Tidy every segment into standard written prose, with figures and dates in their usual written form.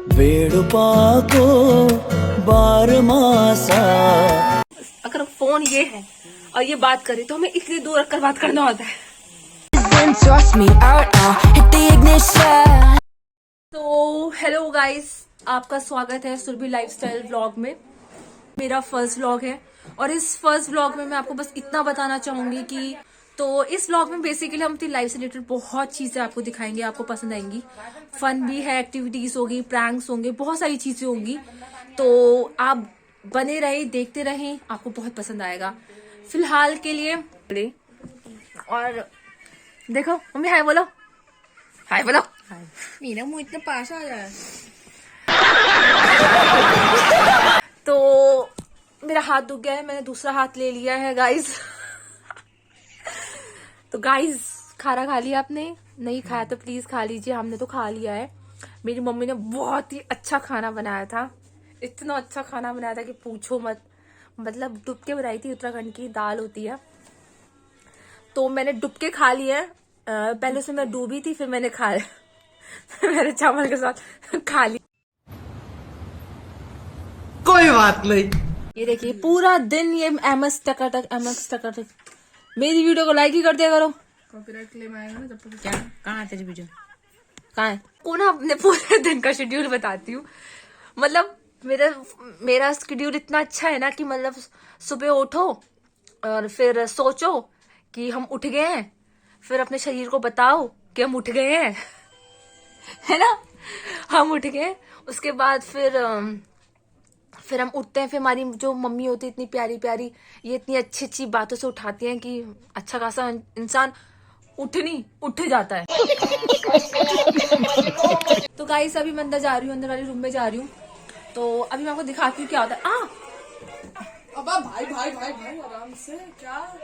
वेडुपाको बारमासा। अगर फोन ये है और ये बात करे तो हमें इतनी दूर रखकर बात करना होता है। तो हेलो गाइस, आपका स्वागत है सुरभि लाइफस्टाइल व्लॉग में। मेरा फर्स्ट व्लॉग है और इस फर्स्ट व्लॉग में मैं आपको बस इतना बताना चाहूंगी कि तो इस व्लॉग में बेसिकली हम अपनी लाइफ से रिलेटेड बहुत चीजें आपको दिखाएंगे, आपको पसंद आएंगी। फन भी है, एक्टिविटीज होगी, प्रैंक्स होंगे, बहुत सारी चीजें होंगी। तो आप बने रहे, देखते रहें, आपको बहुत पसंद आएगा। फिलहाल के लिए और देखो मम्मी हाय बोलो, हाय बोलो। मेरा मुंह इतना पास आ रहा है। तो मेरा हाथ दुख गया है, मैंने दूसरा हाथ ले लिया है गाइस। तो गाइस, खाना खा लिया आपने? नहीं खाया तो प्लीज खा लीजिए, हमने तो खा लिया है। मेरी मम्मी ने बहुत ही अच्छा खाना बनाया था, इतना अच्छा खाना बनाया था कि पूछो मत। मतलब डुबके बनाई थी, उत्तराखंड की दाल होती है, तो मैंने डुबके खा लिया है। पहले उसमें मैं डूबी थी, फिर मैंने खा लिया। मेरे चावल के साथ खा लिया। कोई बात नहीं। ये देखिए पूरा दिन ये एमएस टकाटक। मेरी वीडियो को लाइक ही कर दिया करो। कॉपीराइट क्लेम आएगा ना जब तक। क्या कहाँ है तेरी वीडियो? कहाँ है? को ना अपने पूरे दिन का शेड्यूल बताती हूँ। मतलब मेरा शेड्यूल इतना अच्छा है ना कि मतलब सुबह उठो और फिर सोचो कि हम उठ गए हैं, फिर अपने शरीर को बताओ कि हम उठ गए हैं, है ना। हम उठ गए, उसके बाद फिर हम उठते हैं, फिर हमारी जो मम्मी होती है इतनी प्यारी प्यारी, ये इतनी अच्छी अच्छी बातों से उठाती हैं कि अच्छा खासा इंसान उठ जाता है। तो गाइस अभी मैं अंदर जा रही हूँ, अंदर वाले रूम में जा रही हूँ। तो अभी मैं आपको दिखाती हूँ क्या होता है। अबा भाई भाई भाई भाई आराम से। क्या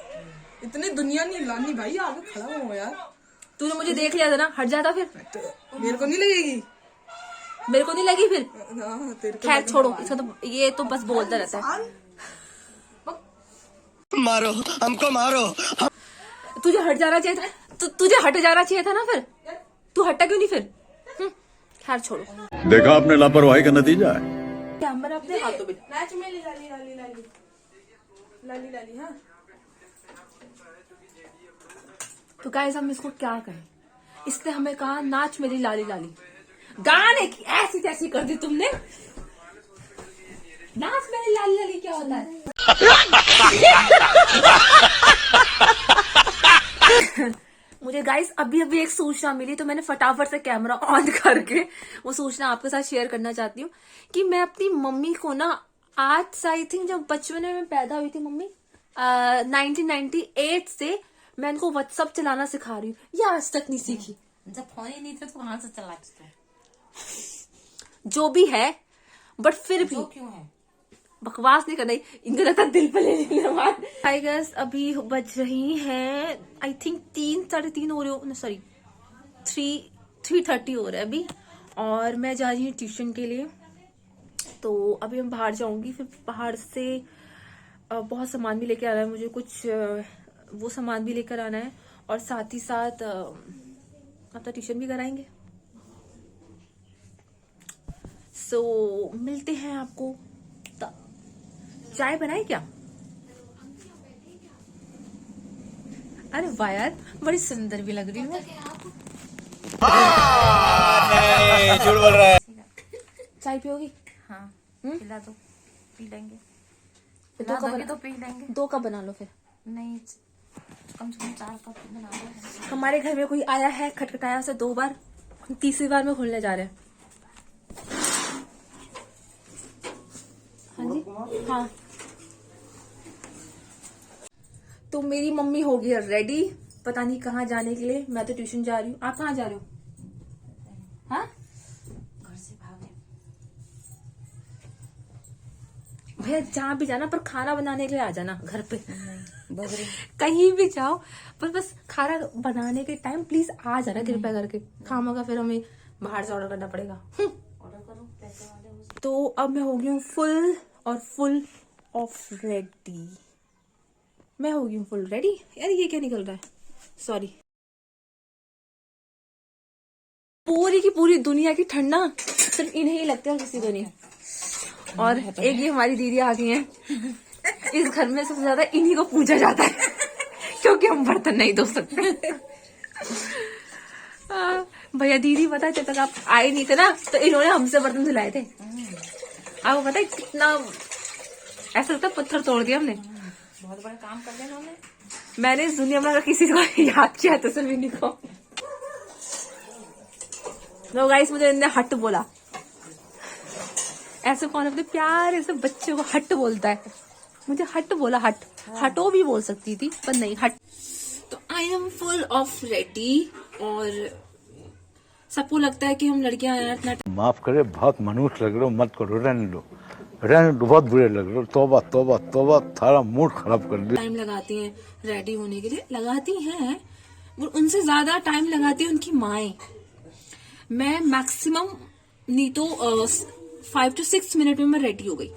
इतनी दुनिया नहीं लानी भाई, आगे खड़ा हो यार। तूने मुझे देख लिया था ना, हट जाता फिर। तो मेरे को नहीं लगेगी। मेरे को नहीं लगी फिर। हाँ, तेरे को खैर लगने छोड़ो, वाला इसका तो ये तो बस बोलता रहता है। मारो हमको मारो। तुझे हट जाना चाहिए था, तुझे हट जाना चाहिए था ना फिर। तू हटा क्यों नहीं फिर? खैर छोड़ो। देखा आपने लापरवाही का नतीजा है। कैमरा अपने हाथों में। नाच में लाली लाली लाली लाली लाली। हाँ तो गाइस हम इसको क्या कहें, इसने हमें कहा नाच मेरी लाली लाली। गाने की ऐसी तैसी कर दी तुमने। नाच मेरी लाली लाली क्या होता है? मुझे गाइस अभी अभी एक सूचना मिली, तो मैंने फटाफट से कैमरा ऑन करके वो सूचना आपके साथ शेयर करना चाहती हूँ कि मैं अपनी मम्मी को ना आज आई थिंक जब बचपन में पैदा हुई थी मम्मी 1998 से मैं इनको व्हाट्सअप चलाना सिखा रही हूँ। ये आज तक नहीं सीखी। जब फोन ही नहीं थे तो कहाँ से चलाते थे? जो भी है, बट फिर भी क्यों है बकवास नहीं करना, इनको लगता दिल पे ले लेने वाले। हाय गाइस, अभी बज रही हैं आई थिंक 3:30 हो रहे हो, सॉरी 3:30 हो रहा है अभी, और मैं जा रही हूँ ट्यूशन के लिए। तो अभी मैं बाहर जाऊंगी, फिर बाहर से बहुत सामान भी लेकर आना है मुझे, कुछ वो सामान भी लेकर आना है, और साथ ही साथ अपना ट्यूशन भी कराएंगे। सो मिलते हैं आपको। चाय बनाए क्या? अरे वाह यार, बड़ी सुंदर भी लग रही हूँ। झूठ बोल रहा है। चाय पियोगी? हाँ पिला दो, पी लेंगे। दो कप तो पी लेंगे। 2 कप बना लो फिर। नहीं कम से कम 4 कप बना दो। हमारे घर में कोई आया है, खटखटाया से 2 बार, तीसरी बार में खुलने जा रहे हैं। हाँ जी, हाँ। तो मेरी मम्मी हो गई रेडी, पता नहीं कहाँ जाने के लिए। मैं तो ट्यूशन जा रही हूँ, आप कहाँ जा रहे हो? हाँ घर से भागे भैया, जहाँ भी जाना पर खाना बनाने के लिए आ जाना घर पे। बगरी कहीं भी जाओ पर बस खाना बनाने के टाइम प्लीज आ जाना कृपया करके। खामा फिर हमें बाहर से ऑर्डर करना पड़ेगा। ऑर्डर करो पैसे वाले। तो अब मैं हो गई हूँ फुल ऑफ रेडी। मैं हो गई हूँ फुल रेडी। यार ये क्या निकल रहा है, सॉरी। पूरी की पूरी दुनिया की ठंडा सिर्फ इन्हें ही लगता है, किसी को नहीं। और एक ये हमारी दीदी आ गई हैं। इस घर में सबसे ज्यादा इन्हीं को पूछा जाता है क्योंकि हम बर्तन नहीं धो सकते। भैया दीदी पता है जब तक आप आए नहीं थे ना तो इन्होंने हमसे बर्तन धुलाए थे। आपको पता है कितना ऐसा लगता है पत्थर तोड़ दिया हमने। बहुत बड़ा काम कर दिया इन्होंने। मैंने इस दुनिया में अगर किसी को याद किया तो सिर्फ इन्हीं को। नो गाइस, मुझे इन्होंने हट बोला। ऐसे कौन अपने प्यारे से बच्चे को हट बोलता है? मुझे हट बोला। हटो भी बोल सकती थी पर नहीं, हट। तो I am full of ready और सबको लगता है कि हम लड़कियां यार इतना माफ करे, बहुत मनुष्य लग रहे हो, मत करो, रहने दो, बहुत बुरे लग रहे हो। तौबा तौबा तौबा, थारा मूड खराब कर दिया। टाइम लगाती हैं रेडी होने के लिए, लगाती हैं वो, उनसे ज्यादा टाइम लगाती है उनकी माएं। मैं मैक्सिमम नहीं तो 5 to 6 मिनट में मैं रेडी हो गई।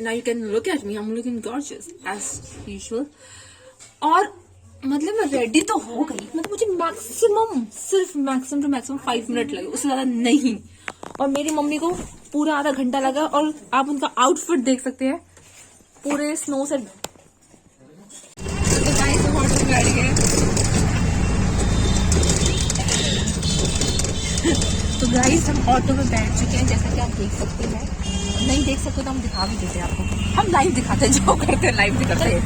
Now you can look at me, I am looking gorgeous as usual. और मतलब मैं रेडी तो हो गई, मतलब मुझे मैक्सिमम टू मैक्सिमम 5 मिनट लगे, उससे ज्यादा नहीं। और मेरी मम्मी को पूरा आधा घंटा लगा। और आप उनका आउटफिट देख सकते हैं, पूरे स्नो से। तो गाइस हम ऑटो में बैठ गए। तो गाइस हम ऑटो में बैठ चुके हैं, जैसा कि आप देख सकते हैं। नहीं देख सकते तो हम दिखा भी देते हैं आपको। हम लाइव दिखाते हैं, जो करते हैं लाइव दिखाते हैं।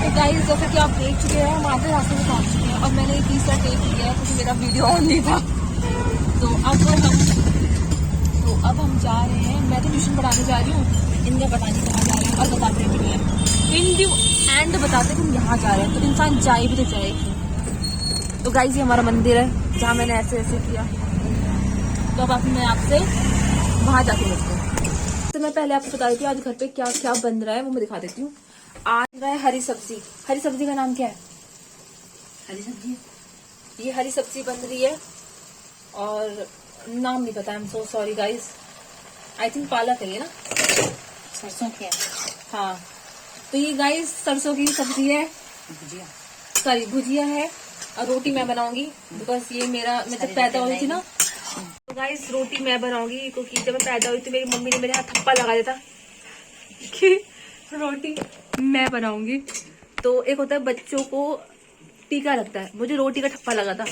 तो गाइस जैसा कि आप देख चुके हैं, हम आधे रास्ते में पहुंच चुके हैं और मैंने तीसरा टेक लिया है क्योंकि मेरा वीडियो ऑन नहीं था। तो अब हम जा रहे हैं। मैं तो ट्यूशन पढ़ाने जा रही हूँ, इनका पता नहीं कहाँ जा रहे हैं और बताते भी नहीं है। इन दी एंड बताते कि हम यहाँ जा रहे हैं, तो इंसान जाए भी तो जाए क्यों। तो गाइस ये हमारा मंदिर है जहाँ मैंने ऐसे ऐसे किया। तो अब मैं आपसे वहां जाके मिलती हूँ। तो मैं पहले आपको बता देती हूँ आज घर पे क्या क्या बन रहा है, वो मैं दिखा देती हूँ। आज रहा है हरी सब्जी। हरी सब्जी का नाम क्या है? हरी सब्जी। ये हरी सब्जी बन रही है और नाम नहीं पता, I am so sorry guys. I think पालक है ये ना, सरसों की है। हाँ, तो ये गाइस सरसों की सब्जी है, भुजिया है। और रोटी मैं बनाऊंगी बिकॉज ये मैं जब पैदा हुई थी ना, तो गाइस रोटी मैं बनाऊंगी क्योंकि जब मैं पैदा हुई थी मेरी मम्मी ने मेरे हाथ थप्पा लगा दिया था कि रोटी मैं बनाऊंगी। तो एक होता है बच्चों को टीका लगता है, मुझे रोटी का ठप्पा लगा था।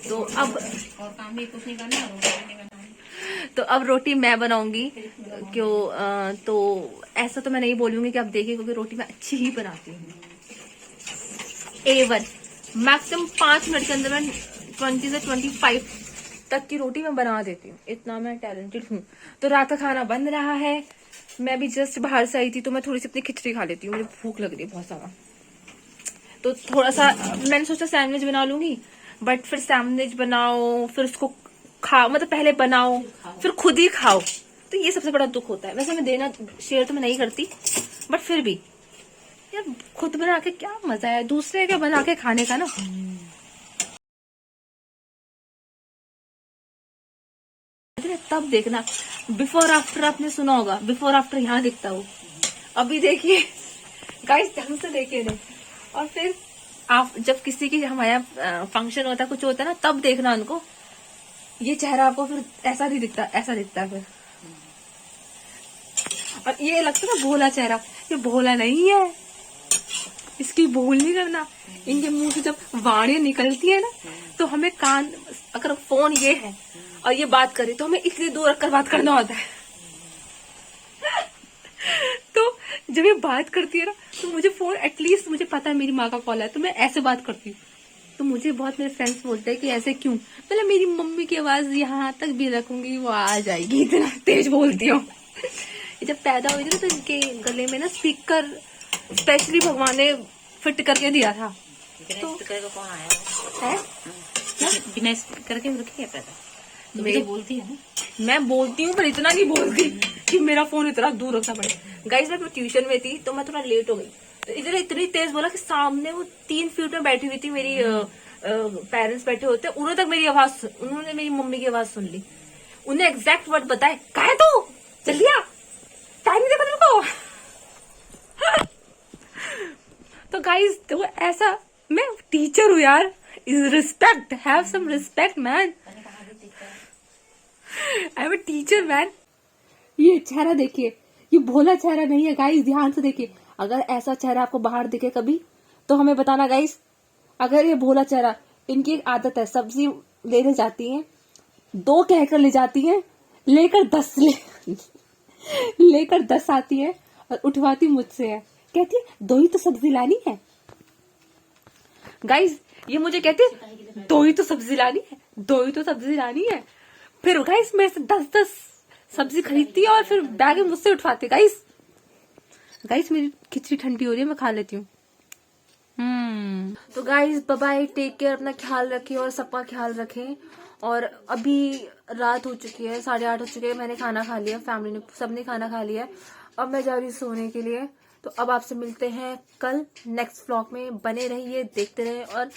तो अब और काम भी कुछ नहीं करना, रोटी नहीं बनाऊंगी। तो अब रोटी मैं बनाऊंगी क्यों। तो ऐसा तो मैं नहीं बोलूंगी कि आप देखिए, क्योंकि रोटी मैं अच्छी ही बनाती हूँ। A1 मैक्सिमम 5 मिनट के अंदर मैं 20 से 25 तक की रोटी मैं बना देती हूँ, इतना मैं टैलेंटेड हूँ। तो रात का खाना बन रहा है। मैं भी जस्ट बाहर से आई थी तो मैं थोड़ी सी अपनी खिचड़ी खा लेती हूँ, मुझे भूख लग रही है बहुत सारा। तो थोड़ा सा मैंने सोचा सैंडविच बना लूंगी, बट फिर सैंडविच बनाओ फिर उसको खाओ, मतलब पहले बनाओ फिर खुद ही खाओ, तो ये सबसे बड़ा दुख होता है। वैसे मैं देना शेयर तो मैं नहीं करती, बट फिर भी यार खुद बना के क्या मजा है, दूसरे के बना के खाने का ना। तब देखना बिफोर आफ्टर, आपने सुना होगा बिफोर आफ्टर यहाँ दिखता हो। अभी देखिए गाइस, ढंग से देखिए नहीं। और फिर आप जब किसी की हमारे फंक्शन होता है, कुछ होता है ना, तब देखना उनको, ये चेहरा आपको फिर ऐसा नहीं दिखता, ऐसा दिखता है फिर। और ये लगता है ना भोला चेहरा, ये भोला नहीं है, इसकी भूल नहीं करना। इनके मुंह से जब वाणी निकलती है ना, तो हमें कान, अगर फोन ये है और ये बात करे तो हमें इतनी दूर रखकर बात करना होता है। तो जब ये बात करती है ना, तो मुझे फोन, एटलीस्ट मुझे पता है मेरी माँ का कॉल है तो मैं ऐसे बात करती हूँ। तो मुझे बहुत मेरे फ्रेंड्स बोलते हैं कि ऐसे क्यों, मतलब मेरी मम्मी की आवाज यहाँ तक भी रखूंगी वो आ जाएगी, इतना तेज बोलती हूँ। जब पैदा हुई थी तो इनके गले में ना स्पीकर स्पेशली भगवान ने फिट करके दिया था। तो स्पीकर कौन आया है? बिना स्पीकर के रखी है पैदा। तो बोलती है ना, मैं बोलती हूँ पर इतना नहीं बोलती कि मेरा फोन इतना दूर रखना पड़े। गाइस मैं ट्यूशन में थी तो मैं थोड़ा लेट हो गई, तो इधर इतनी तेज बोला कि सामने वो 3 फीट में बैठी हुई थी, मेरी पेरेंट्स बैठे होते, उन्होंने तक मेरी आवाज, उन्होंने मेरी मम्मी की आवाज सुन ली। उन्हें एग्जैक्ट वर्ड बताए, कहा है तू जल्दी आ, टाइम नहीं देखा तेरे को। तो गाइस तो ऐसा, मैं टीचर हूँ यार, is respect. Have some respect, man. I'm a teacher, man. ये चेहरा देखिए, ये भोला चेहरा नहीं है गाइस, ध्यान से देखिए। अगर ऐसा चेहरा आपको बाहर दिखे कभी तो हमें बताना गाइस। अगर ये भोला चेहरा, इनकी एक आदत है, सब्जी लेने जाती हैं, 2 कहकर ले जाती हैं, लेकर 10 आती है और उठवाती मुझसे है, कहती है 2 ही तो सब्जी लानी है। गाइस ये मुझे कहती है 2 ही तो सब्जी लानी है, 2 ही तो सब्जी लानी है। फिर गाइस मेरे से 10 सब्जी खरीदती है और फिर बैग मुझसे उठवाती है। गाइस मेरी खिचड़ी ठंडी हो रही है, मैं खा लेती हूँ। तो guys bye bye, take care, अपना ख्याल रखें और सबका ख्याल रखें। और अभी रात हो चुकी है, 8:30 हो चुके हैं, मैंने खाना खा लिया, फैमिली ने सबने खाना खा लिया। अब मैं जा रही हूँ सोने के लिए। तो अब आपसे मिलते हैं कल नेक्स्ट व्लॉग में। बने रहिए, देखते रहिए और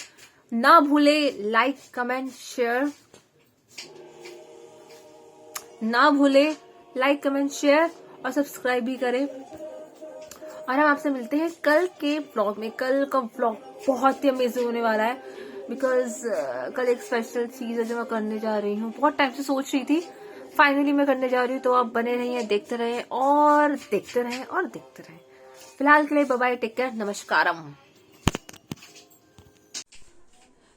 ना भूले लाइक कमेंट शेयर, ना भूले लाइक कमेंट शेयर और सब्सक्राइब भी करें। और हम आपसे मिलते हैं कल के व्लॉग में। कल का व्लॉग बहुत ही अमेजिंग होने वाला है, बिकॉज कल एक स्पेशल चीज है जो मैं करने जा रही हूँ। बहुत टाइम से सोच रही थी, फाइनली मैं करने जा रही हूँ। तो आप बने रहिए, देखते रहें और देखते रहें और देखते रहें। फिलहाल के लिए बाय बाय, टेक केयर, नमस्कारम।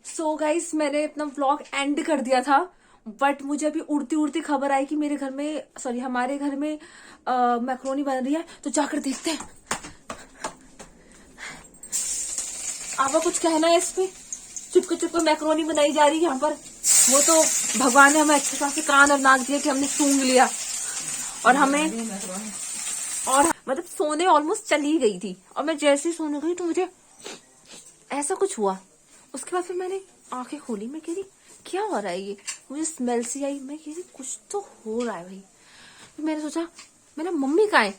सो गाइस मैंने अपना व्लॉग एंड कर दिया था, बट मुझे अभी उड़ती उड़ती खबर आई कि मेरे घर में, सॉरी हमारे घर में मैक्रोनी बन रही है। तो जाकर देखते हैं। आपका कुछ कहना है इस पे? चुपके चुपके मैक्रोनी बनाई जा रही है यहाँ पर। वो तो भगवान ने हमें अच्छे खासे कान और नाक दिया कि हमने सूंघ लिया, और हमें और मतलब सोने ऑलमोस्ट चली गई थी। और मैं जैसे ही सोने गई तो मुझे ऐसा कुछ हुआ। उसके बाद फिर मैंने आंखें खोली, मैं कह रही क्या हो रहा है ये, मुझे स्मेल सी आई। मैं कह रही कुछ तो हो रहा है भाई। फिर मैंने सोचा मेरा मम्मी कहाँ है,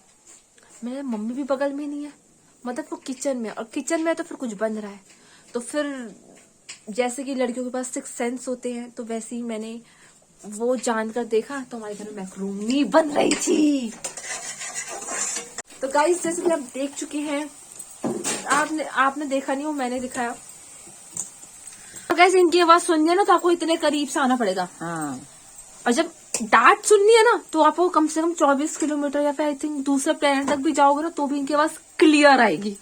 मेरे मम्मी भी बगल में नहीं है, मतलब वो किचन में, और किचन में तो फिर कुछ बन रहा है। तो फिर जैसे कि लड़कियों के पास 6 सेंस होते हैं, तो वैसे ही मैंने वो जानकर देखा तो हमारे घर में मैक्रोनी बन रही थी। तो गाइस जैसे कि आप देख चुके हैं, आपने देखा नहीं हो, मैंने दिखाया। तो गाइस इनकी आवाज सुननी है ना तो आपको इतने करीब से आना पड़ेगा। हाँ। और जब डांट सुननी है ना तो आपको कम से कम 24 किलोमीटर या फिर आई थिंक दूसरे प्लेनेट तक भी जाओगे ना तो भी इनकी आवाज क्लियर आएगी।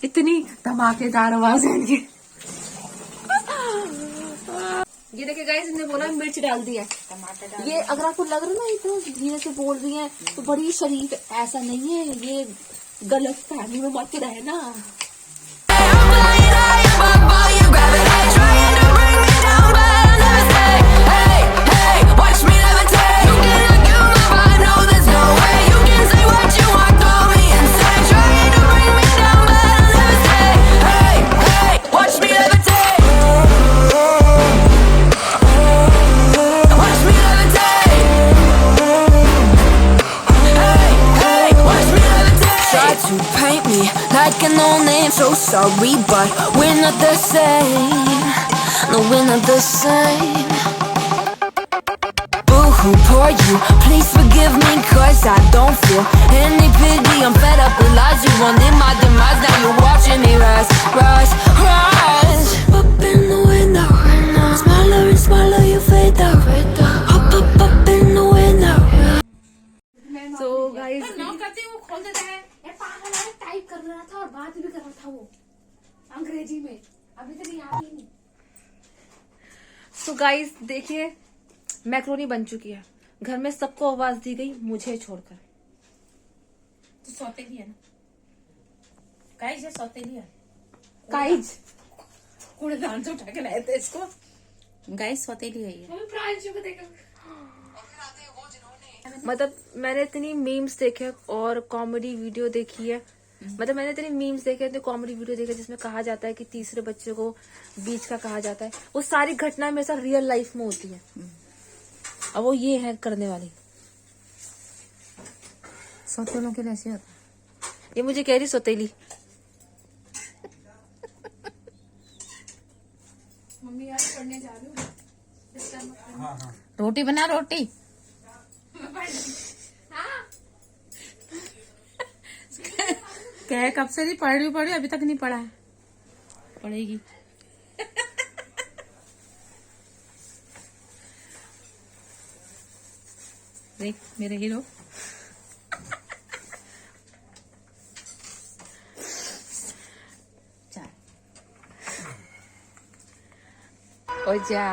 इतनी धमाकेदार आवाज है इनकी। ये देखिए गाइस, इन्होंने बोला मिर्च डाल दी है। ये अगर आपको लग रहा है ना इतना धीरे से बोल रही है तो बड़ी शरीफ, ऐसा नहीं है, ये गलत फहमी में मत रहना। To paint me like an old name, so sorry, but we're not the same. No, we're not the same. Boo-hoo, poor you, please forgive me, cause I don't feel any pity. I'm fed up with lies, you wanted my demise. Now you're watching me rise, rise, rise. Up in the window, smaller and smaller you fade out. Up, up, up in the window. So guys, वो खोल देता है। Type कर रहा था और बात भी कर रहा था वो अंग्रेजी में, अभी तक याद ही नहीं। So guys देखिए, मैक्रोनी बन चुकी है। घर में सबको आवाज दी गई, मुझे छोड़कर। तो सौतेली है ना गाइस, ये सौतेली है। गाइस कूड़ेदान से उठा के लाए थे इसको। गाइस सौतेली है ये। मतलब मैंने इतनी मीम्स देखे और कॉमेडी वीडियो देखी है, मतलब मैंने इतनी मीम्स देखे, इतनी कॉमेडी वीडियो देखे जिसमें कहा जाता है कि तीसरे बच्चे को बीच का कहा जाता है। वो सारी घटनाएं मेरे साथ रियल लाइफ में होती है, और वो ये है करने वाली। सौतेलों के ऐसे होता है। ये मुझे कह रही सौतेली। मम्मी यार पढ़ने जा रही हूँ। रोटी बना, रोटी। कह कब से नहीं पढ़ रही, अभी तक नहीं पढ़ा है, पढ़ेगी। देख मेरे हीरो। ओ जा